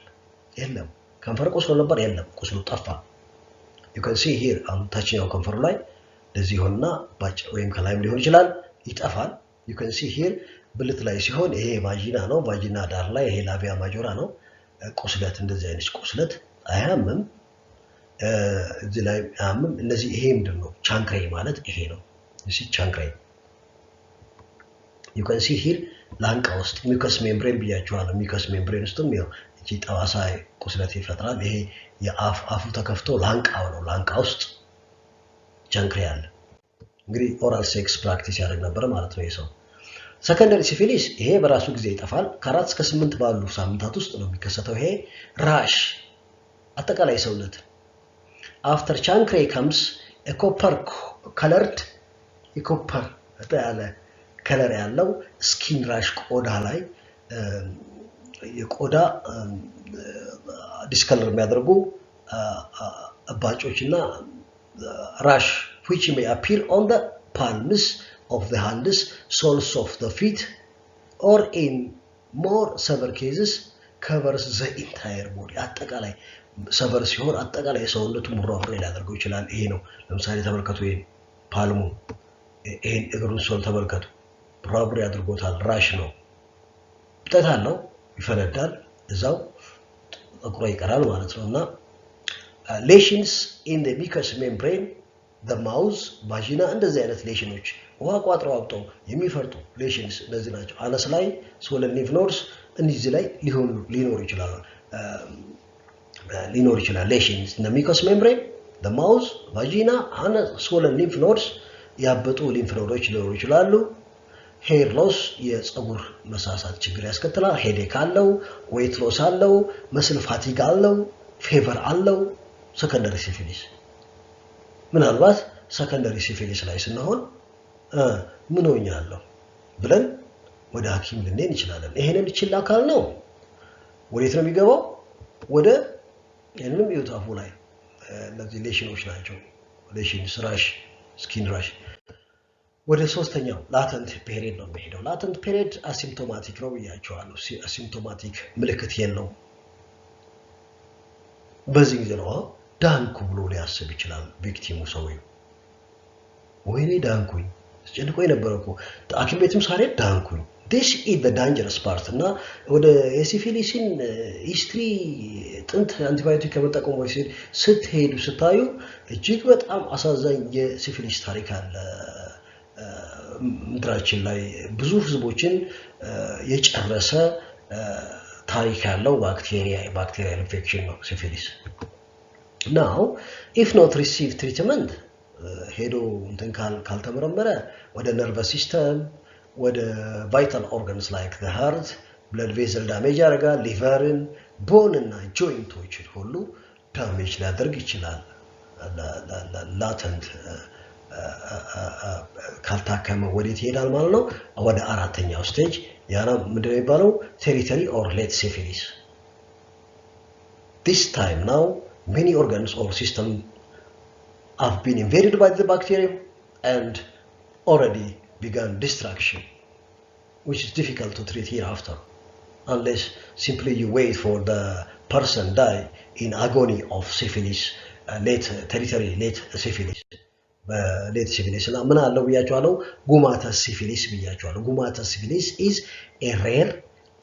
የለም ከንፈር ቁስሉ ነበር የለም ቁስሉ ጠፋ you can see here ታችኛው ከንፈሩ ላይ ለዚህ ሆነና ባጭ ወይም ከላይም ሊሆን ይችላል ይጠፋል you can see here ብልት ላይ ሲሆን ይሄ ቫጂና ነው ቫጂና ዳር ላይ ይሄ ላቪያ ማጆራ ነው ቁስለት እንደዚህ አይነት ቁስለት አያምም እዚህ ላይ አያምም እነዚህ ይሄ ምንድነው ቻንክሬ ማለት ይሄ ነው እሺ ቻንክሬ you can see here ላንቃ ውስጥ ሚከስ ሜምብሬን ብያችኋለሁ ሚከስ ሜምብሬን ውስጥም ያው እቺ ጠዋሳ ቁስለት ይፈጥራል ይሄ የአፉ ተከፍቶ ላንቃው ነው ላንቃ ውስጥ ቻንክሬ አለ እንግዲህ ኦራል ሴክስ ፕራክቲስ ያደርግ ነበር ማለት ነው ይሄ ሰው ሰከንደሪ ሲፊሊስ ይሄ በራሱ ጊዜ ይጠፋል። ከ4 እስከ 8 ባሉ ሳምንታት ውስጥ ነው የሚከሰተው። ይሄ ራሽ አጠቃላይ ሰውነት after chancre comes a copper colored የኮፐር ያለ ከለር ያለው ስኪን ራሽ ቆዳ ላይ የቆዳ ዲስከለር የሚያደርጉ እባጮችና rash which may appear on the palms of the hands, soles of the feet, or in more severe cases covers the entire body. አጠቃላይ ሰበር ሲሆን አጠቃላይ ሰውነቱ ሙሉ አፍሬ ሊያደርገው ይችላል። ይሄ ነው ለምሳሌ ተመልከቱ። ይሄ ፓልሙ ይሄን እግሩን ሶል ተመልከቱ። ፕሮባብሊ አድርጎታል። ራሽ ነው። ብጠት አለው ይፈነዳል። እዛው እግሩ ይቀራል ማለት ነውና lesions in the mucous membrane, the mouth, vagina እንደዚህ አይነት ሌሽኖች ውሃ ቋጥረው አውጥተው የሚፈርጡ ሌሽንስ እንደዚህ ናቸው። አነስ ላይ swollen lymph nodes እነዚህ ላይ ሊኖር ይችላል ሌሽንስ in the mucous membrane, the mouth, vagina and swollen lymph nodes ያበጡ ሊምፍ ኖዶች ሊኖሩ ይችላሉ። ሄር ሎስ የፀጉር መሳሳት ችግር ያስከትላል። ሄዴክ አለው፣ ዌት ሎስ አለው፣ መስል ፋቲግ አለው፣ ፌቨር አለው። ሰከንደሪ ሲፊሊስ ምናልባት ሰከንደሪ ሲፊሊስ ላይ ስንሆን ምን ሆኛለሁ ብለን ወደ ሐኪም ልንሄድ እንችላለን። ይሄንን ችላ ካል ነው ወዴት ነው የሚገባው? ወደ የንም ዩታፉ ላይ እነዚህ ሌሽኖች ናቸው። ሌሽንስ ራሽ ስኪን ራሽ ወደ ሶስተኛው ላተንት ፔሪድ ነው የሚሄደው። ላተንት ፔሪድ አሲምፕቶማቲክ ነው ብያቸዋለሁ። አሲምፕቶማቲክ ምልክት የለውም። በዚህ ጊዜ ነው ዳንኩ ብሎ ሊያስብ ይችላል ቪክቲሙ ሰውዬው። ወይኔ ዳንኩኝ ጨንቆኝ ነበር እኮ ሐኪም ቤትም ሳልሄድ ዳንኩኝ። this is the dangerous part እና ወደ የሲፊሊስን ሂስትሪ ጥንት አንቲባዮቲክ ከመጠቀሙ በፊት ስትሄዱ ስታዩ እጅግ በጣም አሳዛኝ የሲፊሊስ ታሪክ አለ። ምድራችን ላይ ብዙ ህዝቦችን የጨረሰ ታሪክ ያለው ባክቴሪያል ኢንፌክሽን ነው ሲፊሊስ። now if not receive treatment ሄዶ እንትን ካልተመረመረ ወደ ነርቨስ ሲስተም ወደ ቫይታል ኦርጋንስ ላይክ the heart, blood vessel damage ያደርጋል። ሊቨርን፣ ቦን እና ጆይንቶችን ሁሉ ዳሜጅ ሊያደርግ ይችላል። ላተንት ካልታከመ ወዴት ይሄዳል ማለት ነው? ወደ አራተኛው ስቴጅ ያና ምንድነው የሚባለው? ቴሪተሪ ኦር ሌት ሲፊሊስ። this time now many organs or system have been invaded by the bacterium and already begun destruction, which is difficult to treat hereafter unless simply you wait for the person die in agony of syphilis, late territory late syphilis. late syphilis እና ምን አለው ብያቸዋለሁ? ጉማተስ ሲፊሊስ ብያቸዋለሁ። ጉማተስ ሲፊሊስ is a rare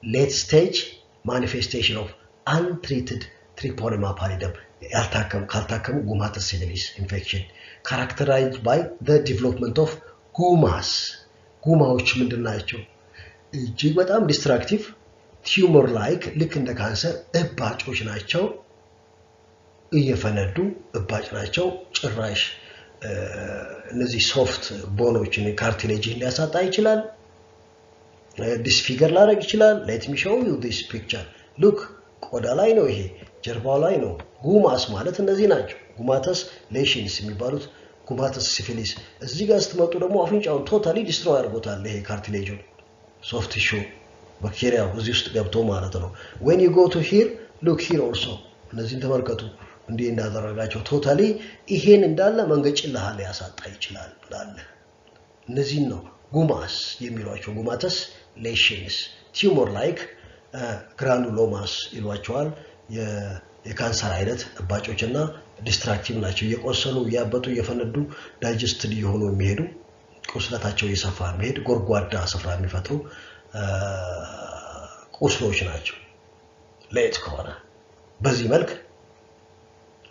late stage manifestation of untreated Treponema pallidum ካልታከሙ ጉማተስ ሲፊሊስ infection characterized by the development of ጉማስ። ጉማዎች ምንድናቸው? እጅግ በጣም ዲስትራክቲቭ ቲዩመር ላይክ ልክ እንደ ካንሰር እባጮች ናቸው። እየፈነዱ እባጭ ናቸው። ጭራሽ እነዚህ ሶፍት ቦኖችን ካርቲሌጅን ሊያሳጣ ይችላል። ዲስፊገር ላደርግ ይችላል። let me show you this picture. look ቆዳ ላይ ነው፣ ይሄ ጀርባው ላይ ነው። ጉማስ ማለት እነዚህ ናቸው። ጉማተስ ሌሽንስ የሚባሉት ጉማተስ ሲፊሊስ። እዚህ ጋር ስትመጡ ደግሞ አፍንጫውን ቶታሊ ዲስትሮይ አድርጎታል። ይሄ ካርቲሌጁን ሶፍት ቲሹ ባክቴሪያው እዚህ ውስጥ ገብቶ ማለት ነው። when you go to here look here also እነዚህን ተመልከቱ እንዲህ እንዳደረጋቸው ቶታሊ ይሄን እንዳለ መንገጭልሃል ያሳጣ ይችላል እንዳለ። እነዚህ ነው ጉማስ የሚሏቸው። ጉማተስ ሌሽንስ ቲዩመር ላይክ ግራኑሎማስ ይሏቸዋል። የካንሰር አይነት እባጮችና ዲስትራክቲቭ ናቸው። እየቆሰሉ እያበጡ እየፈነዱ ዳይጀስትድ እየሆኑ የሚሄዱ ቁስለታቸው እየሰፋ የሚሄድ ጎርጓዳ ስፍራ የሚፈጥሩ ቁስሎች ናቸው። ሌት ከሆነ በዚህ መልክ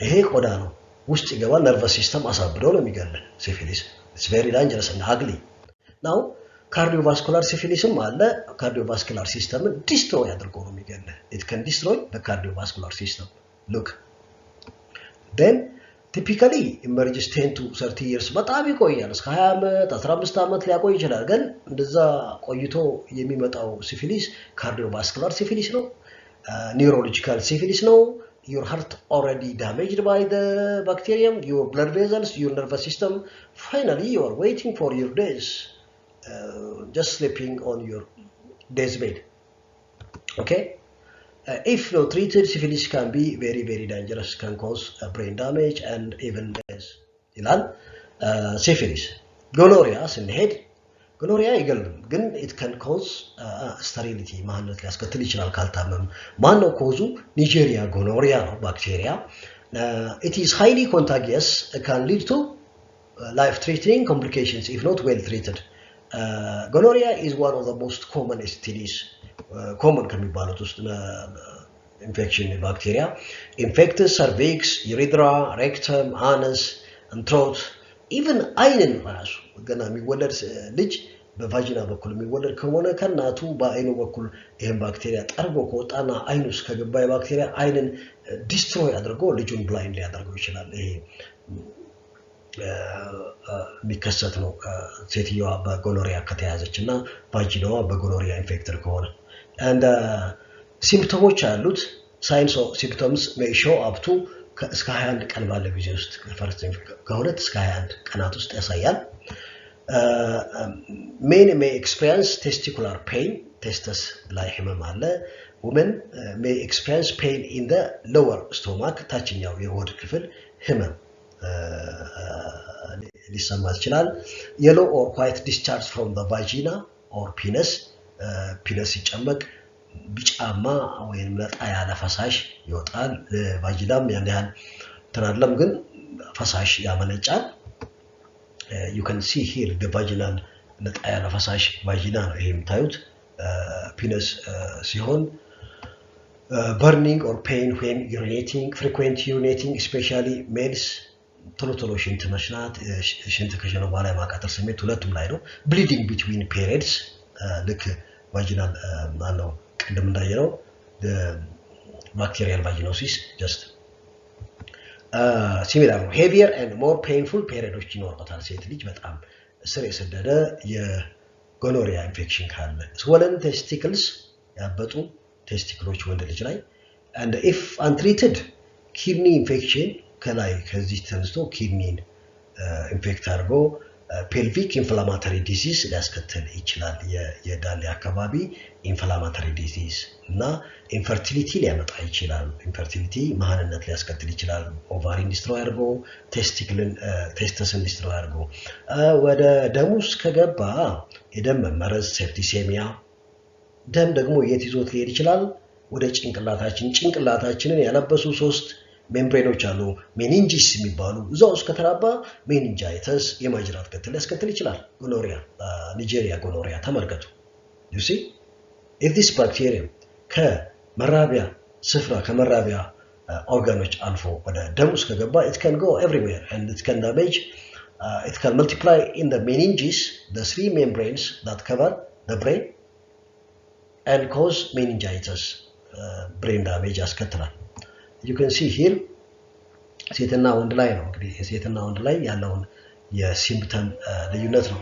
ይሄ ቆዳ ነው ውስጥ ይገባል። ነርቨስ ሲስተም አሳብደው ነው የሚገል ሲፊሊስ። it's very dangerous and ugly. now cardiovascular syphilisም አለ። cardiovascular system destroy አድርጎ ነው የሚገል. it can destroy the cardiovascular system. look then typically emerges 10 to 30 years በጣም ይቆያል እስከ 20 ዓመት 15 ዓመት ሊያቆይ ይችላል ግን እንደዛ ቆይቶ የሚመጣው ሲፊሊስ ካርዲዮቫስኩላር ሲፊሊስ ነው neurological syphilis ነው your heart already damaged by the bacterium your blood vessels your nervous system finally you are waiting for your days just sleeping on your deathbed okay if not treated syphilis can be very very dangerous can cause brain damage and even death ይላል syphilis gonorrhea ስንሄድ gonorrhea ይገልም ግን it can cause sterility ማንነት ሊያስከትል ይችላል ካልታመም ማን ነው ኮዙ ኒጀሪያ gonorrhea ነው ባክቴሪያ it is highly contagious can lead to life threatening complications if not well treated gonorrhea is one of the most common STDs common ከሚባሉት ውስጥ infection bacteria infects cervix urethra rectum anus and throat even አይንን ራሱ ገና የሚወለድ ልጅ በቫጂና በኩል የሚወለድ ከሆነ ከናቱ በአይኑ በኩል ይሄን ባክቴሪያ ጠርጎ ከወጣና አይኑ ውስጥ ከገባ ባክቴሪያ አይንን ዲስትሮይ አድርጎ ልጁን ብላይንድ ሊያደርገው ይችላል ይሄ የሚከሰት ነው ሴትየዋ በጎኖሪያ ከተያዘችና ቫጂናዋ በጎኖሪያ ኢንፌክትድ ከሆነ and symptoms አሉት signs of symptoms may show up to እስከ 21 ቀን ባለ ጊዜ ውስጥ ከሁለት እስከ 21 ቀናት ውስጥ ያሳያል men may experience testicular pain testes ላይ ህመም አለ women may experience pain in the lower stomach ታችኛው የሆድ ክፍል ህመም ሊሰማ ይችላል yellow or white discharge from the vagina or penis penis ሲጨመቅ ቢጫማ ወይም ነጣ ያለ ፈሳሽ ይወጣል ቫጂናም ያን ያህል ተናለም ግን ፈሳሽ ያመነጫል you can see here the vaginal ነጣ ያለ ፈሳሽ ቫጂና ነው ይሄ የምታዩት penis ሲሆን burning or pain when urinating frequent urinating especially males ቶሎ ሽንት መሽናት ሽንት ከሸነ በኋላ ማቃጠል ስሜት ሁለቱም ላይ ነው bleeding between periods ልክ vaginal ማነው ቅድም እንዳየነው the bacterial vaginosis just similar ነው heavier and more painful periods ይኖርበታል ሴት ልጅ በጣም ስር የሰደደ የጎኖሪያ ኢንፌክሽን ካለ swollen testicles ያበጡ ቴስቲክሎች ወንድ ልጅ ላይ and if untreated kidney infection ከላይ ከዚህ ተነስቶ ኪድኒን ኢንፌክት አድርጎ pelvic inflammatory disease ሊያስከትል ይችላል የዳሌ አካባቢ inflammatory disease እና infertility ሊያመጣ ይችላል infertility መሃንነት ሊያስከትል ይችላል ovarian destroy አድርጎ testisን destroy አድርጎ ወደ ደም ውስጥ ከገባ የደም መመረዝ septicemia ደም ደግሞ የት ይዞት ሊሄድ ይችላል ወደ ጭንቅላታችንን ያለበሱ ሶስት ሜምብሬኖች አሉ ሜኒንጂስ የሚባሉ እዛው ውስጥ ከተራባ ሜኒንጃይተስ የማጅራት ገትል ያስከትል ይችላል ጎኖሪያ ኒጀሪያ ጎኖሪያ ተመልከቱ you see if this bacterium ከመራቢያ ስፍራ ከመራቢያ ኦርጋኖች አልፎ ወደ ደም ውስጥ ከገባ it can go everywhere and it can damage it can multiply in the meninges the three membranes that cover the brain and cause meningitis brain damage ያስከትላል you can see here ሴትና ወንድ ላይ ነው እንግዲህ ሴትና ወንድ ላይ ያለውን የሲምፕተም ልዩነት ነው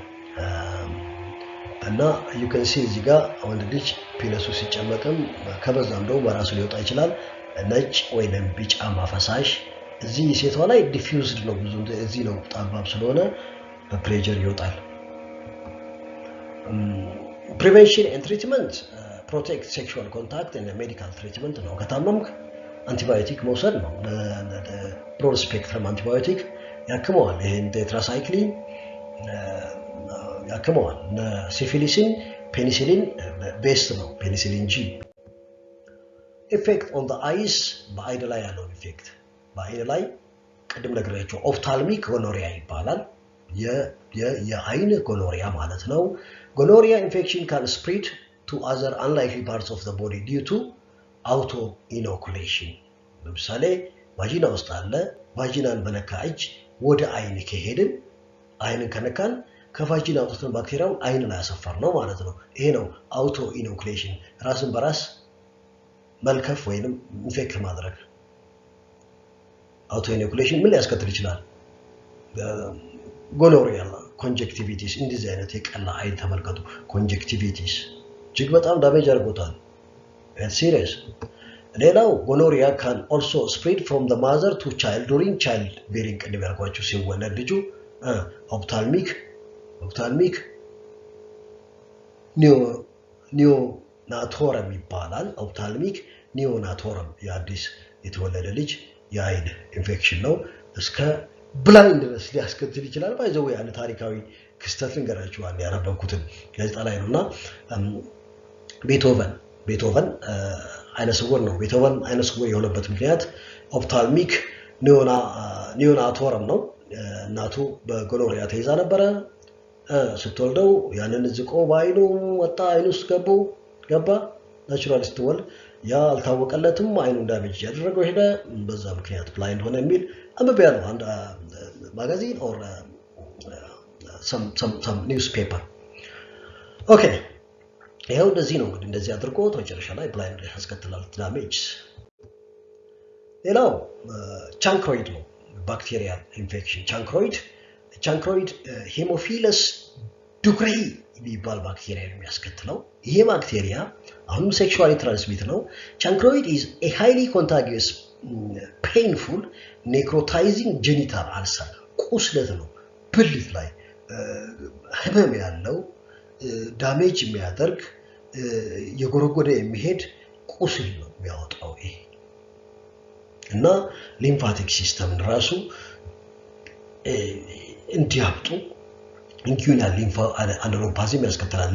እና you can see እዚህ ጋር ወንድ ልጅ ፒነሱ ሲጨመቅም ከበዛም ደግሞ በራሱ ሊወጣ ይችላል ነጭ ወይንም ቢጫማ ፈሳሽ እዚህ ሴቷ ላይ ዲፊውዝድ ነው ብዙ እዚህ ነው ጣባብ ስለሆነ በፕሬሸር ይወጣል prevention and treatment protect sexual contact and medical treatment ነው ከታመምክ አንቲባዮቲክ መውሰድ ነው ብሮድ ስፔክትረም አንቲባዮቲክ ያክመዋል ይሄን ቴትራሳይክሊን ያክመዋል ሲፊሊስን ፔኒሲሊን ቤስት ነው ፔኒሲሊን ጂ ኢፌክት ኦን ዘ አይስ በአይን ላይ ያለው ኢፌክት በአይን ላይ ቅድም ነግሬያችሁ ኦፍታልሚክ ጎኖሪያ ይባላል የአይን ጎኖሪያ ማለት ነው ጎኖሪያ ኢንፌክሽን ካን ስፕሪድ to other unlikely parts of the body due to auto inoculation ለምሳሌ ቫጂና ውስጥ አለ ቫጂናን በነካ እጅ ወደ አይን ከሄድን አይንን ከነካን ከቫጂና ውስጥ ባክቴሪያው አይን ላይ ያሰፈር ነው ማለት ነው ይሄ ነው አውቶ ኢኖኩሌሽን ራስን በራስ መልከፍ ወይንም ኢንፌክት ማድረግ አውቶ ኢኖኩሌሽን ምን ሊያስከትል ይችላል? ጎኖሪያ ኮንጀክቲቪቲስ እንደዚህ አይነት የቀላ አይን ተመልከቱ ኮንጀክቲቪቲስ እጅግ በጣም ዳሜጅ አድርጎታል ሲሪየስ ሌላው ጎኖሪያ can also spread from the mother to child during child bearing ቅድም ያልኳችሁ ሲወለድ ልጁ ophthalmic neonatorium ይባላል ophthalmic neonatorium የአዲስ የተወለደ ልጅ የአይን ኢንፌክሽን ነው እስከ ብላይንድነስ ሊያስከትል ይችላል ባይዘው ያን ታሪካዊ ክስተት ልንገራችሁ አንድ ያነበብኩትን ጋዜጣ ላይ ነውና ቤቶቨን አይነ ስውር ነው ቤቶቨን አይነ ስውር የሆነበት ምክንያት ኦፕታልሚክ ኒዮናቶረም ነው እናቱ በጎኖሪያ ተይዛ ነበረ ስትወልደው ያንን ዝቆ ባይኑ ወጣ አይኑ ውስጥ ገባ ናቹራል ስትወልድ ያ አልታወቀለትም አይኑ ዳሜጅ ያደረገው ሄደ በዛ ምክንያት ብላይንድ ሆነ የሚል አንብቤያለሁ አንድ magazine or some newspaper okay ይሄው እንደዚህ ነው እንግዲህ እንደዚህ አድርጎ ተጨረሻ ላይ ብላይንድ ያስከትላል ዳሜጅ ሌላው ቻንክሮይድ ነው ባክቴሪያል ኢንፌክሽን ቻንክሮይድ ሄሞፊለስ ዱክሬይ የሚባል ባክቴሪያ የሚያስከትለው ይሄ ባክቴሪያ አሁን ሴክሹዋሊ ትራንስሚት ነው ቻንክሮይድ is a highly contagious painful necrotizing genital ulcer ቁስለት ነው ብልት ላይ ህመም ያለው ዳሜጅ የሚያደርግ የጎረጎደ የሚሄድ ቁስል ነው የሚያወጣው ይሄ እና ሊምፋቲክ ሲስተም ራሱ እንዲያብጡ ኢንኪዩናል ሊምፋ አነሮፓዚ ያስከትላል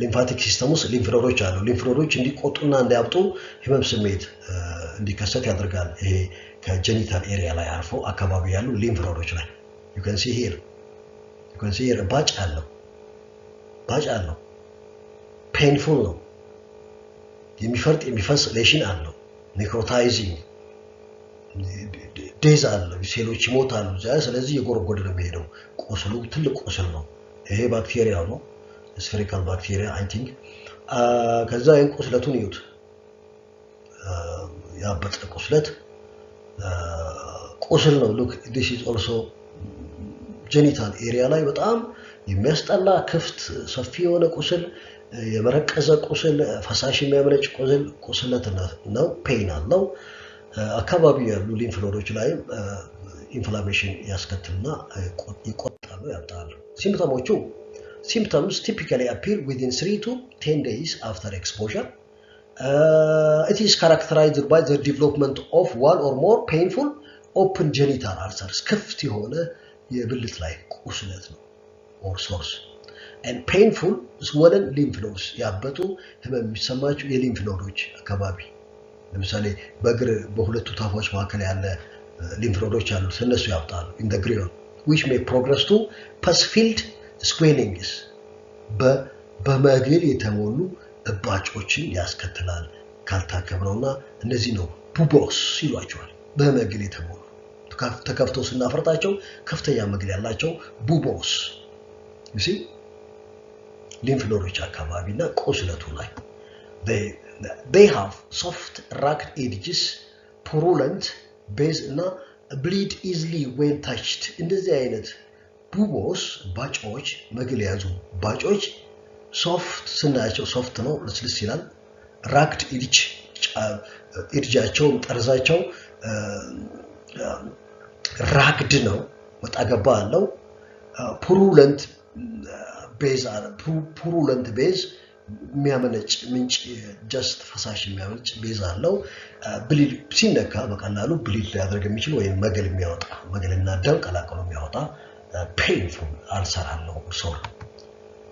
ሊምፋቲክ ሲስተም ውስጥ ሊምፍ ኖዶች አሉ ሊምፍ ኖዶች እንዲቆጡና እንዲያብጡ ህመም ስሜት እንዲከሰት ያደርጋል ይሄ ከጀኒታል ኤሪያ ላይ አርፎ አካባቢ ያሉ ሊምፍ ኖዶች ላይ you can see here ባጭ አለው painful ነው የሚፈስ ሌሽን አለው ኔክሮታይዚንግ ዴዝ አለው ሴሎች ይሞታሉ ስለዚህ የጎረጎደ ነው የሚሄደው ቁስሉ ትልቅ ቁስል ነው ይሄ ባክቴሪያው ነው ስፌሪካል ባክቴሪያ አይ ቲንክ ከዛ ይሄን ቁስለቱን ይዩት ያበጠ ቁስል ነው look this is also genital area ላይ በጣም የሚያስጠላ ክፍት ሰፊ የሆነ ቁስል የመረቀዘ ቁስል ፈሳሽ የሚያመነጭ ቁስለት ነው ፔን አለው አካባቢ ያሉ ሊምፍ ኖዶች ላይ ኢንፍላሜሽን ያስከትልና ይቆጣሉ ያጣሉ symptoms typically appear within 3 to 10 days after exposure it is characterized by the development of one or more painful open genital ulcers ክፍት የሆነ የብልት ላይ ቁስለት ነው or source and painful swollen lymph nodes ያበጡ ህመም የሚሰማቸው የሊምፍ ኖዶች አካባቢ ለምሳሌ በእግር በሁለቱ ታፋዎች መካከል ያለ ሊምፍ ኖዶች አሉ እነሱ ያብጣሉ in the greon which may progress to pus-filled swellings በመግል የተሞሉ እባጮችን ያስከትላል ካልታከምነውና እነዚህ ነው ቡቦስ ይሏቸዋል በመግል የተሞሉ ተከፍተው ስናፈርጣቸው ከፍተኛ መግል ያላቸው ቡቦስ you see lymph nodes አካባቢና ቁስለቱ ላይ they have soft ragged edges purulent base እና bleed easily when touched እንደዚህ አይነት ቡቦስ ባጮች መግል ያዙ ባጮች soft ስናያቸው soft ነው ልስልስ ይላል ragged edgeአቸው ጠርዛቸው ragged ነው ወጣገባ አለው purulent base የሚያመነጭ ምንጭ just ፈሳሽ የሚያመነጭ ቤዝ አለው ብሊድ ሲነካ በቀላሉ ብሊድ ሊያደርግ የሚችል ወይ መገልና ደም ቀላቅሎ የሚያወጣ painful ulcer አለው so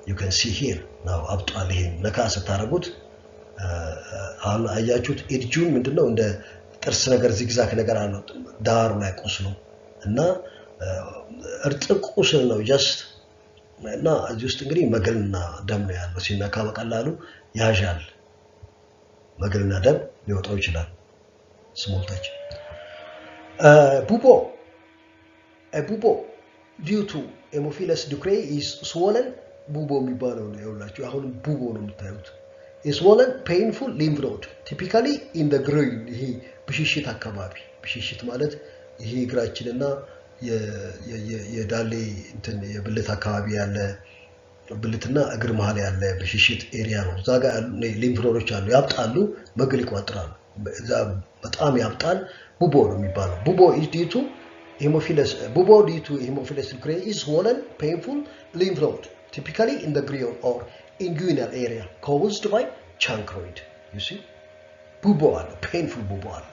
you can see here now አብጧል ይሄን ነካ ስታረጉት አሁን አያችሁት ኤድጁን ምንድነው እንደ ጥርስ ነገር ዚግዛግ ነገር አለው ዳሩ ላይ ቁስሉ እና እርጥብ ቁስል ነው just እና እዚህ ውስጥ እንግዲህ መገልና ደም ነው ያለው ሲነካ በቀላሉ ያዣል መገልና ደም ሊወጣው ይችላል ስሞልታች ቡቦ due to Haemophilus ducreyi is swollen ቡቦ የሚባለው ነው ያውላችሁ አሁን ቡቦ ነው የምታዩት a swollen painful lymph node typically in the groin ይሄ ብሽሽት አካባቢ ብሽሽት ማለት ይሄ እግራችንና የዳሌ እንትን የብልት አካባቢ ያለ ብልትና እግር መሃል ያለ ብሽሽት ኤሪያ ነው። እዛ ጋር ሊምፍ ኖዶች አሉ፣ ያብጣሉ፣ መግል ይቋጥራሉ። እዛ በጣም ያብጣል። ቡቦ ነው የሚባለው። ቡቦ is due to hemophilus. Bubo due to hemophilus increase is swollen, painful lymph node, typically in the greon or inguinal area, caused by chancroid. You see, bubo አለ, painful bubo አለ።